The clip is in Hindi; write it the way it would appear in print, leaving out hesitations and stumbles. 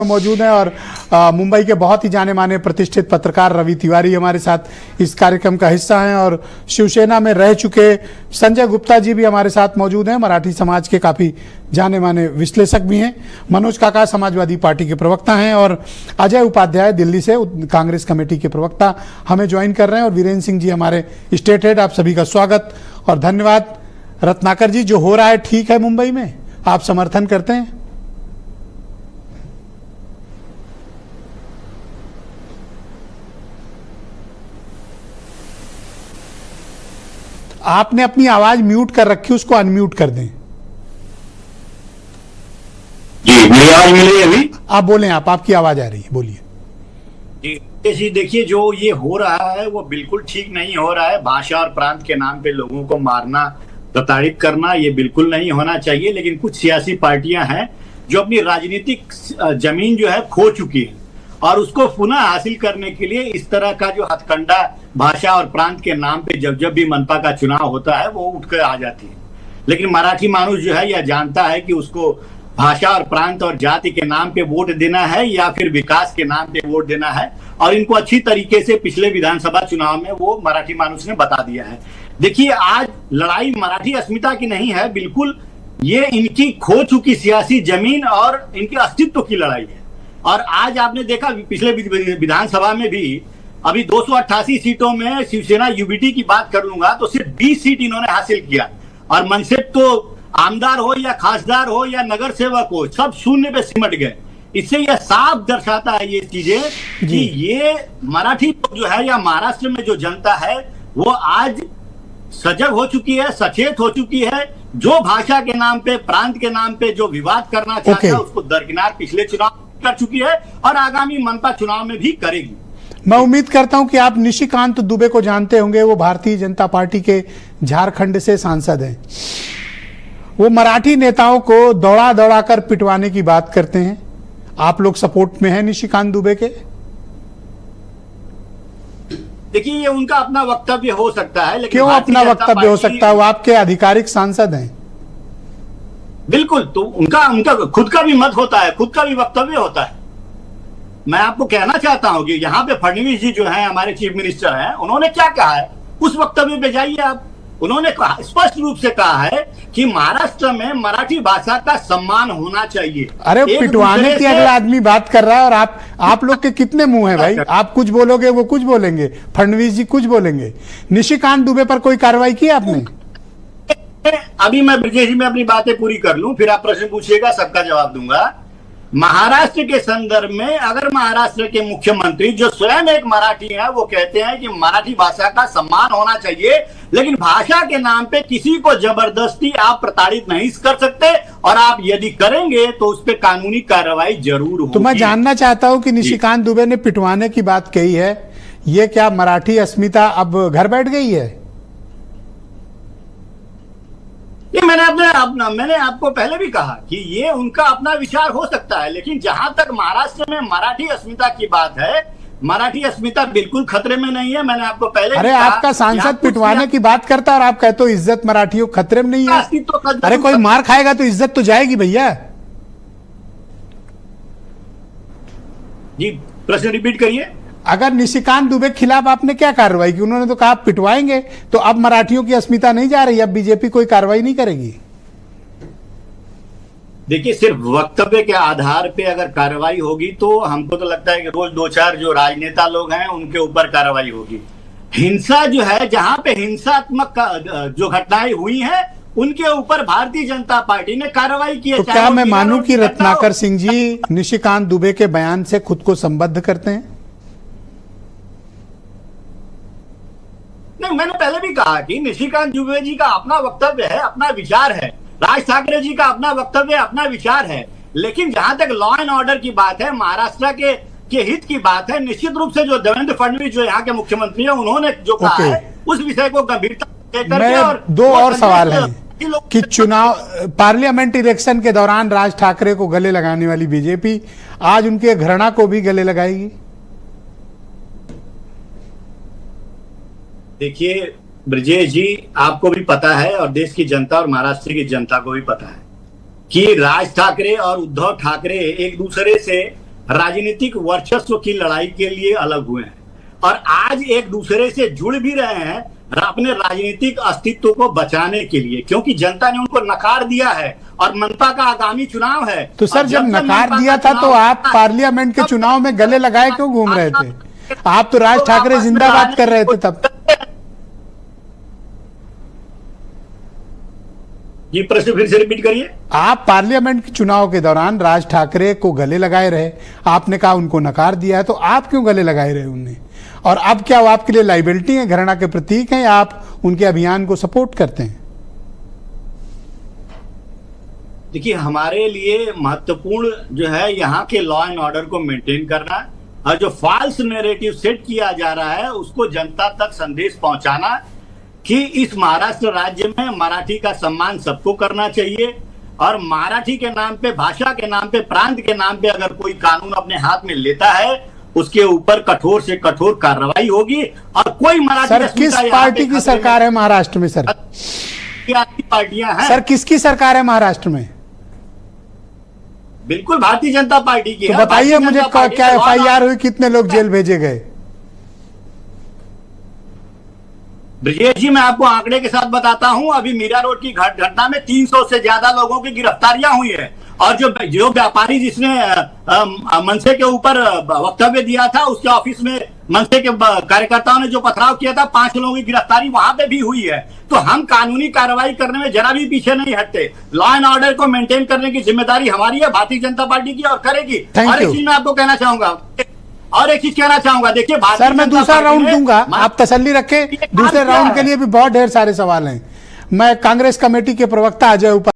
मौजूद हैं और मुंबई के बहुत ही जाने माने प्रतिष्ठित पत्रकार रवि तिवारी हमारे साथ इस कार्यक्रम का हिस्सा हैं और शिवसेना में रह चुके संजय गुप्ता जी भी हमारे साथ मौजूद हैं। मराठी समाज के काफ़ी जाने माने विश्लेषक भी हैं। मनोज काका समाजवादी पार्टी के प्रवक्ता हैं और अजय उपाध्याय दिल्ली से कांग्रेस कमेटी के प्रवक्ता हमें ज्वाइन कर रहे हैं और वीरेंद्र सिंह जी हमारे स्टेट हेड। आप सभी का स्वागत और धन्यवाद। रत्नाकर जी, जो हो रहा है ठीक है मुंबई में, आप समर्थन करते हैं? आपने अपनी आवाज म्यूट कर रखी, उसको अनम्यूट कर दें। जी, मेरी आवाज मिल रही है अभी? आप बोलें, आपकी आवाज आ रही है, बोलिए। जी, देखिए जो ये हो रहा है वो बिल्कुल ठीक नहीं हो रहा है। भाषा और प्रांत के नाम पे लोगों को मारना, प्रताड़ित करना, ये बिल्कुल नहीं होना चाहिए। लेकिन कुछ सियासी पार्टियां हैं जो अपनी राजनीतिक जमीन जो है खो चुकी है और उसको पुनः हासिल करने के लिए इस तरह का जो हथकंडा भाषा और प्रांत के नाम पे जब भी मनपा का चुनाव होता है वो उठ कर आ जाती है। लेकिन मराठी मानुष जो है यह जानता है कि उसको भाषा और प्रांत और जाति के नाम पे वोट देना है या फिर विकास के नाम पे वोट देना है, और इनको अच्छी तरीके से पिछले विधानसभा चुनाव में वो मराठी मानुष ने बता दिया है। देखिए, आज लड़ाई मराठी अस्मिता की नहीं है, बिल्कुल ये इनकी खो चुकी सियासी जमीन और इनके अस्तित्व की लड़ाई है। और आज आपने देखा पिछले विधानसभा में भी अभी 288 सीटों में शिवसेना यूबीटी की बात कर लूंगा तो सिर्फ 20 सीट इन्होंने हासिल किया, और मनसे तो आमदार हो या खासदार हो या नगर सेवक हो, सब शून्य पे सिमट गए। इससे यह साफ दर्शाता है ये चीजें कि ये मराठी लोग जो है या महाराष्ट्र में जो जनता है वो आज सजग हो चुकी है, सचेत हो चुकी है। जो भाषा के नाम पे, प्रांत के नाम पे जो विवाद करना चाहता है उसको दरकिनार पिछले चुनाव कर चुकी है और आगामी मनपा चुनाव में भी करेगी। मैं उम्मीद करता हूं कि आप निशिकांत दुबे को जानते होंगे। वो भारतीय जनता पार्टी के झारखंड से सांसद हैं। वो मराठी नेताओं को दौड़ा दौड़ा कर पिटवाने की बात करते हैं। आप लोग सपोर्ट में हैं निशिकांत दुबे के? देखिए, ये उनका अपना वक्तव्य हो सकता है, लेकिन क्यों अपना वक्तव्य हो सकता है? वो आपके आधिकारिक सांसद हैं। बिल्कुल, तो उनका खुद का भी मत होता है, खुद का भी वक्तव्य होता है। मैं आपको कहना चाहता हूं कि यहाँ पे फडणवीस जी जो है हमारे चीफ मिनिस्टर हैं, उन्होंने क्या कहा है उस वक्तव्य पे जाइए आप। उन्होंने स्पष्ट रूप से कहा है कि महाराष्ट्र में मराठी भाषा का सम्मान होना चाहिए। अरे पिटवाने की अगला आदमी बात कर रहा है और आप लोग के कितने मुंह हैं भाई? आप कुछ बोलोगे वो कुछ बोलेंगे, फडणवीस जी कुछ बोलेंगे। निशिकांत दुबे पर कोई कार्रवाई की आपने? अभी मैं ब्रजेश जी में अपनी बातें पूरी कर लूं, फिर आप प्रश्न पूछिएगा, सबका जवाब दूंगा। महाराष्ट्र के संदर्भ में अगर महाराष्ट्र के मुख्यमंत्री जो स्वयं एक मराठी है वो कहते हैं कि मराठी भाषा का सम्मान होना चाहिए, लेकिन भाषा के नाम पे किसी को जबरदस्ती आप प्रताड़ित नहीं कर सकते, और आप यदि करेंगे तो उस पर कानूनी कार्रवाई जरूर होगी। तो मैं जानना चाहता हूं कि निशिकांत दुबे ने पिटवाने की बात कही है, ये क्या मराठी अस्मिता अब घर बैठ गई है? ये मैंने आपको पहले भी कहा कि ये उनका अपना विचार हो सकता है, लेकिन जहां तक महाराष्ट्र में मराठी अस्मिता की बात है, मराठी अस्मिता बिल्कुल खतरे में नहीं है। मैंने आपको पहले अरे आपका सांसद पिटवाने की बात करता है और आप कहते हो इज्जत मराठियों खतरे में नहीं है। अरे कोई मार खाएगा तो इज्जत तो जाएगी भैया। जी, प्रश्न रिपीट करिए। अगर निशिकांत दुबे के खिलाफ आपने क्या कार्रवाई की? उन्होंने तो कहा पिटवाएंगे, तो अब मराठियों की अस्मिता नहीं जा रही, अब बीजेपी कोई कार्रवाई नहीं करेगी? देखिए, सिर्फ वक्तव्य के आधार पे अगर कार्रवाई होगी तो हमको तो लगता है कि रोज 2-4 जो राजनेता लोग हैं उनके ऊपर कार्रवाई होगी। हिंसा जो है, जहां पे हिंसात्मक जो घटनाएं हुई हैं उनके ऊपर भारतीय जनता पार्टी ने कार्रवाई की है। तो क्या मैं मानूं कि रत्नाकर सिंह जी निशिकांत दुबे के बयान से खुद को संबद्ध करते हैं? नहीं, मैंने पहले भी कहा कि निशिकांत दुबे जी का अपना वक्तव्य है, अपना विचार है। राज ठाकरे जी का अपना वक्तव्य, अपना विचार है। लेकिन जहां तक लॉ एंड ऑर्डर की बात है, महाराष्ट्र के हित की बात है, निश्चित रूप से जो देवेंद्र फडणवीस जो यहाँ के मुख्यमंत्री हैं उन्होंने जो कहा है उस विषय को गंभीरता में। और दो और सवाल हैं कि चुनाव पार्लियामेंट इलेक्शन के दौरान राज ठाकरे को गले लगाने वाली बीजेपी आज उनके घृणा को भी गले लगाएगी। देखिए ब्रजेश जी, आपको भी पता है और देश की जनता और महाराष्ट्र की जनता को भी पता है कि राज ठाकरे और उद्धव ठाकरे एक दूसरे से राजनीतिक वर्चस्व की लड़ाई के लिए अलग हुए हैं और आज एक दूसरे से जुड़ भी रहे हैं अपने राजनीतिक अस्तित्व को बचाने के लिए, क्योंकि जनता ने उनको नकार दिया है और मनपा का आगामी चुनाव है। तो सर, जब नकार दिया था तो आप पार्लियामेंट के चुनाव में गले लगाए क्यों घूम रहे थे? आप तो राज ठाकरे जिंदाबाद कर रहे थे तब। ये प्रश्न फिर से रिपीट करिए। आप पार्लियामेंट के चुनाव के दौरान राज ठाकरे को गले लगाए रहे, आपने कहा उनको नकार दिया है, तो आप क्यों गले लगाए रहे उन्हें? और अब क्या वो आपके लिए लाइबिलिटी है, घृणा के प्रतीक हैं, या आप उनके अभियान को सपोर्ट करते हैं? देखिए, हमारे लिए महत्वपूर्ण जो है यहाँ के लॉ एंड ऑर्डर को मेंटेन करना और जो फॉल्स नैरेटिव सेट किया जा रहा है उसको जनता तक संदेश पहुंचाना कि इस महाराष्ट्र राज्य में मराठी का सम्मान सबको करना चाहिए और मराठी के नाम पे, भाषा के नाम पे, प्रांत के नाम पे अगर कोई कानून अपने हाथ में लेता है उसके ऊपर कठोर से कठोर कार्रवाई होगी। और कोई मराठी सर, किस पार्टी की सरकार है महाराष्ट्र में? सर, पार्टियां हैं। सर, किसकी सरकार है महाराष्ट्र में? बिल्कुल भारतीय जनता पार्टी की। तो बताइए मुझे, क्या एफआईआर हुई, कितने लोग जेल भेजे गए? ब्रजेश जी, मैं आपको आंकड़े के साथ बताता हूं, अभी मीरा रोड की घटना में 300 से ज्यादा लोगों की गिरफ्तारियां हुई है और जो व्यापारी जिसने मनसे के ऊपर वक्तव्य दिया था उसके ऑफिस में मनसे के कार्यकर्ताओं ने जो पथराव किया था, 5 लोगों की गिरफ्तारी वहां पे भी हुई है। तो हम कानूनी कार्रवाई करने में जरा भी पीछे नहीं हटते। लॉ एंड ऑर्डर को मेंटेन करने की जिम्मेदारी हमारी है, भारतीय जनता पार्टी की, और करेगी। और एक चीज मैं आपको कहना चाहूंगा, देखिए सर, मैं दूसरा राउंड दूंगा, आप तसल्ली रखें। दूसरे राउंड के लिए भी बहुत ढेर सारे सवाल हैं। मैं कांग्रेस कमेटी के प्रवक्ता अजय